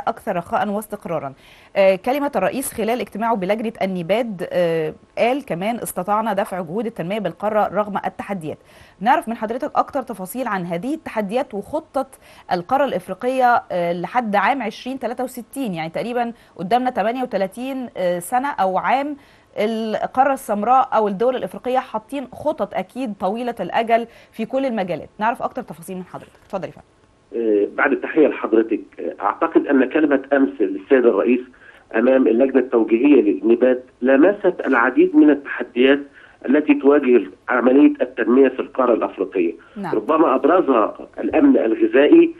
أكثر رخاء واستقرارا. كلمة الرئيس خلال اجتماعه بلجنة النباد قال كمان استطعنا دفع جهود التنمية بالقارة رغم التحديات. نعرف من حضرتك أكتر تفاصيل عن هذه التحديات وخطة القارة الإفريقية لحد عام 2063، يعني تقريبا قدامنا 38 سنة أو عام. القارة السمراء أو الدول الإفريقية حاطين خطط أكيد طويلة الأجل في كل المجالات. نعرف أكتر تفاصيل من حضرتك. اتفضل يا فندم. بعد التحية لحضرتك، أعتقد أن كلمة أمس للسيد الرئيس أمام اللجنة التوجيهية للنبات لمست العديد من التحديات التي تواجه عملية التنمية في القارة الأفريقية. نعم. ربما أبرزها الأمن الغذائي،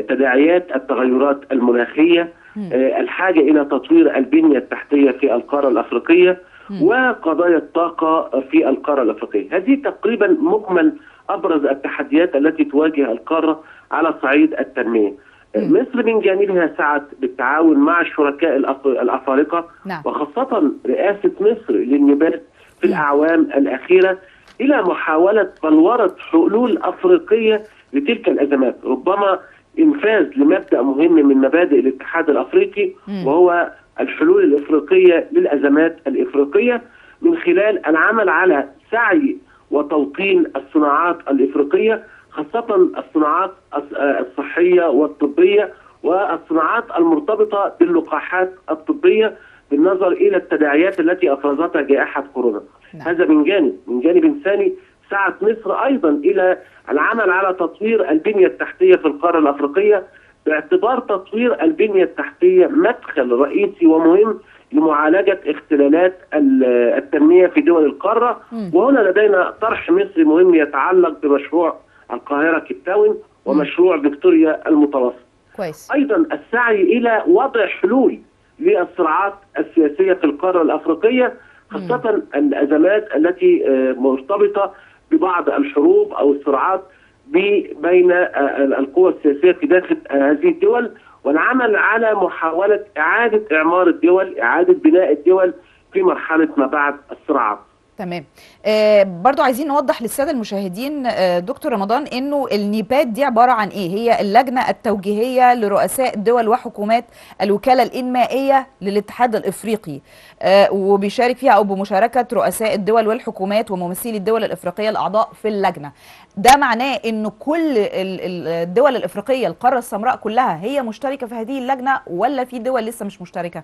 تداعيات التغيرات المناخية، الحاجة إلى تطوير البنية التحتية في القارة الأفريقية، وقضايا الطاقة في القارة الأفريقية. هذه تقريبا مجمل أبرز التحديات التي تواجه القارة على صعيد التنمية. مصر من جانبها سعت بالتعاون مع الشركاء الأفارقة، وخاصة رئاسة مصر للنبات في الأعوام الأخيرة إلى محاولة بلورة حلول أفريقية لتلك الأزمات، ربما إنفاذ لمبدأ مهم من مبادئ الاتحاد الأفريقي، وهو الحلول الإفريقية للأزمات الإفريقية من خلال العمل على سعي وتوطين الصناعات الإفريقية، خاصة الصناعات الصحية والطبية والصناعات المرتبطة باللقاحات الطبية بالنظر إلى التداعيات التي أفرزتها جائحة كورونا. هذا من جانب. من جانب ثاني سعت مصر أيضا إلى العمل على تطوير البنية التحتية في القارة الأفريقية، باعتبار تطوير البنية التحتية مدخل رئيسي ومهم لمعالجة اختلالات التنمية في دول القارة. وهنا لدينا طرح مصري مهم يتعلق بمشروع القاهرة كيب تاون ومشروع فيكتوريا المتوسط. كويس. أيضا السعي إلى وضع حلول للصراعات السياسية في القارة الأفريقية، خاصة الأزمات التي مرتبطة ببعض الحروب أو الصراعات بين القوى السياسية في داخل هذه الدول، والعمل على محاولة إعادة إعمار الدول، إعادة بناء الدول في مرحلة ما بعد الصراعات. تمام. برضو عايزين نوضح للسادة المشاهدين دكتور رمضان انه النباد دي عبارة عن ايه؟ هي اللجنة التوجيهية لرؤساء الدول وحكومات الوكالة الإنمائية للاتحاد الإفريقي، وبيشارك فيها او بمشاركة رؤساء الدول والحكومات وممثلي الدول الإفريقية الأعضاء في اللجنة. ده معناه انه كل الدول الإفريقية القارة السمراء كلها هي مشتركة في هذه اللجنة، ولا في دول لسه مش مشتركة؟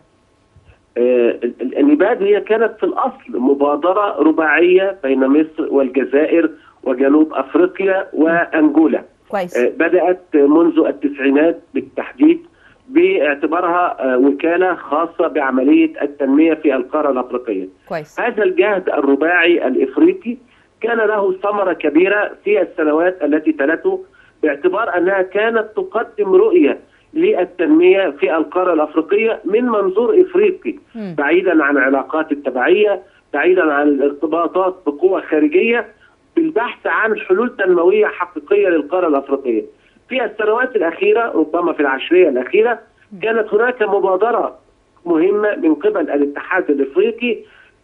النباد هي كانت في الأصل مبادرة رباعية بين مصر والجزائر وجنوب أفريقيا وأنجولا. كويس. بدأت منذ التسعينات بالتحديد باعتبارها وكالة خاصة بعملية التنمية في القارة الأفريقية. كويس. هذا الجهد الرباعي الإفريقي كان له ثمرة كبيرة في السنوات التي تلته، باعتبار أنها كانت تقدم رؤية للتنمية في القارة الأفريقية من منظور إفريقي، بعيدا عن علاقات التبعية، بعيدا عن الارتباطات بقوى خارجية، بالبحث عن حلول تنموية حقيقية للقارة الأفريقية. في السنوات الأخيرة، ربما في العشرية الأخيرة، كانت هناك مبادرة مهمة من قبل الاتحاد الإفريقي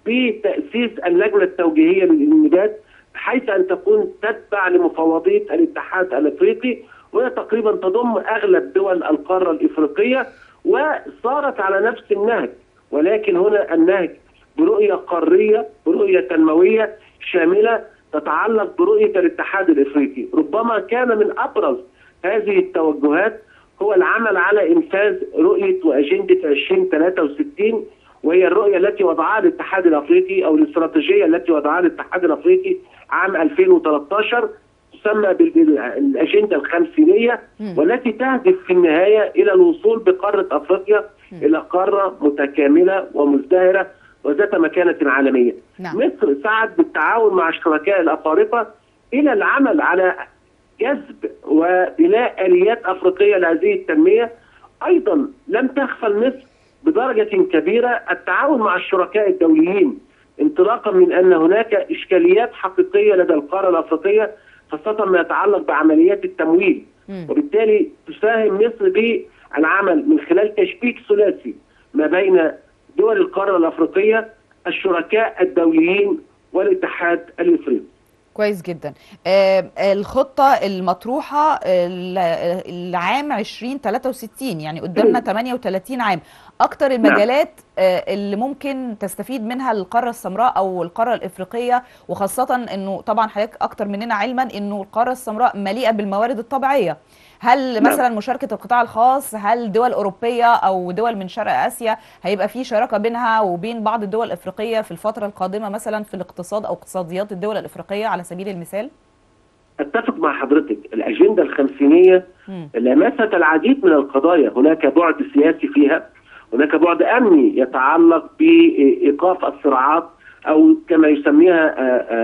بتأسيس اللجنة التوجيهية للنبات، بحيث أن تكون تتبع لمفوضية الاتحاد الإفريقي، وهي تقريبا تضم أغلب دول القارة الإفريقية، وصارت على نفس النهج، ولكن هنا النهج برؤية قارية، برؤية تنموية شاملة تتعلق برؤية الاتحاد الإفريقي. ربما كان من أبرز هذه التوجهات هو العمل على إنفاذ رؤية وأجندة 2063، وهي الرؤية التي وضعها الاتحاد الأفريقي أو الاستراتيجية التي وضعها الاتحاد الأفريقي عام 2013، تسمى بالأجندة الخمسينية، والتي تهدف في النهاية إلى الوصول بقارة أفريقيا إلى قارة متكاملة ومزدهرة وذات مكانة عالمية. مصر سعت بالتعاون مع الشركاء الأفارقة إلى العمل على جذب وبناء آليات أفريقية لهذه التنمية. أيضا لم تغفل مصر بدرجة كبيرة التعاون مع الشركاء الدوليين، انطلاقا من أن هناك إشكاليات حقيقية لدى القارة الأفريقية، خاصة ما يتعلق بعمليات التمويل، وبالتالي تساهم مصر بالعمل من خلال تشبيك ثلاثي ما بين دول القارة الأفريقية، الشركاء الدوليين والاتحاد الإفريقي. كويس جدا. الخطة المطروحة العام 2063، يعني قدامنا 38 عام. أكتر نعم. المجالات اللي ممكن تستفيد منها القارة السمراء أو القارة الإفريقية، وخاصة أنه طبعا حضرتك أكتر مننا علما أنه القارة السمراء مليئة بالموارد الطبيعية. هل نعم. مثلا مشاركة القطاع الخاص، هل دول أوروبية أو دول من شرق آسيا هيبقى في شراكة بينها وبين بعض الدول الإفريقية في الفترة القادمة مثلا في الاقتصاد أو اقتصاديات الدول الإفريقية على سبيل المثال؟ اتفق مع حضرتك. الاجنده الخمسينيه لمست العديد من القضايا، هناك بعد سياسي فيها، هناك بعد امني يتعلق بايقاف الصراعات او كما يسميها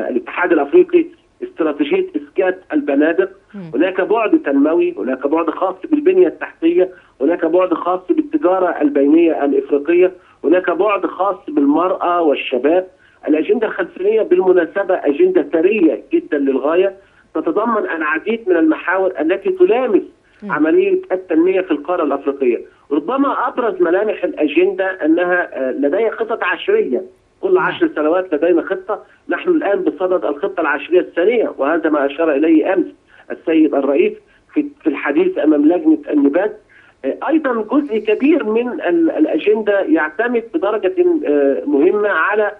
الاتحاد الافريقي استراتيجيه اسكات البنادق. هناك بعد تنموي، هناك بعد خاص بالبنيه التحتيه، هناك بعد خاص بالتجاره البينيه الافريقيه، هناك بعد خاص بالمراه والشباب. الاجنده الخمسينيه بالمناسبه اجنده ثريه جدا للغايه، تتضمن العديد من المحاور التي تلامس عملية التنمية في القارة الأفريقية. ربما أبرز ملامح الأجندة أنها لديها خطط عشرية، كل 10 سنوات لدينا خطة. نحن الآن بصدد الخطة العشرية الثانية، وهذا ما أشار إليه أمس السيد الرئيس في الحديث أمام لجنة النبات. أيضا جزء كبير من الأجندة يعتمد بدرجة مهمة على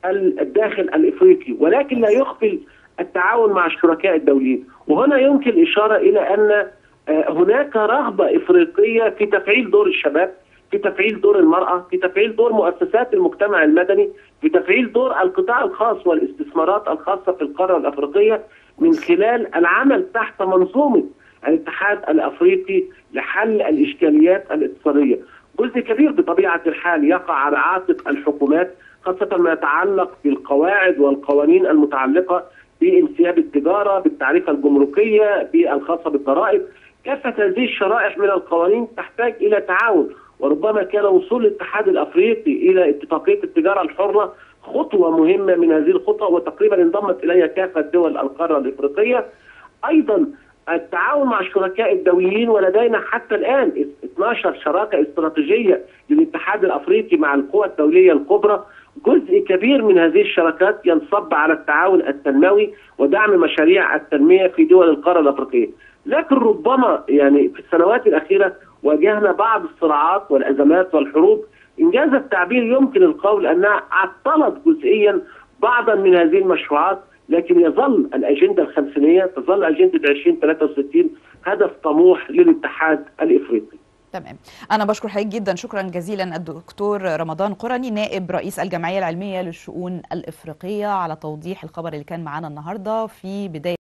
الداخل الإفريقي، ولكن لا يغفل التعاون مع الشركاء الدوليين. وهنا يمكن الإشارة إلى أن هناك رغبة إفريقية في تفعيل دور الشباب، في تفعيل دور المرأة، في تفعيل دور مؤسسات المجتمع المدني، في تفعيل دور القطاع الخاص والاستثمارات الخاصة في القارة الأفريقية من خلال العمل تحت منظومة الاتحاد الأفريقي لحل الإشكاليات الاقتصادية. جزء كبير بطبيعة الحال يقع على عاتق الحكومات، خاصة ما يتعلق بالقواعد والقوانين المتعلقة بانسياب التجارة، بالتعريفة الجمركية، بالخاصة بالضرائب. كافة هذه الشرائح من القوانين تحتاج إلى تعاون، وربما كان وصول الاتحاد الأفريقي إلى اتفاقية التجارة الحرة خطوة مهمة من هذه الخطوة، وتقريبا انضمت إليها كافة دول القارة الإفريقية. أيضا التعاون مع الشركاء الدوليين، ولدينا حتى الآن 12 شراكة استراتيجية للاتحاد الأفريقي مع القوى الدولية الكبرى. جزء كبير من هذه الشراكات ينصب على التعاون التنموي ودعم مشاريع التنمية في دول القارة الأفريقية. لكن ربما يعني في السنوات الأخيرة واجهنا بعض الصراعات والأزمات والحروب، إنجاز التعبير يمكن القول أنها عطلت جزئيا بعضا من هذه المشروعات، لكن يظل الأجندة الخمسينية، تظل أجندة 2063 هدف طموح للاتحاد الإفريقي. تمام. أنا بشكر حضرتك جدا، شكرا جزيلا الدكتور رمضان قرني نائب رئيس الجمعية العلمية للشؤون الإفريقية على توضيح الخبر اللي كان معانا النهاردة في بداية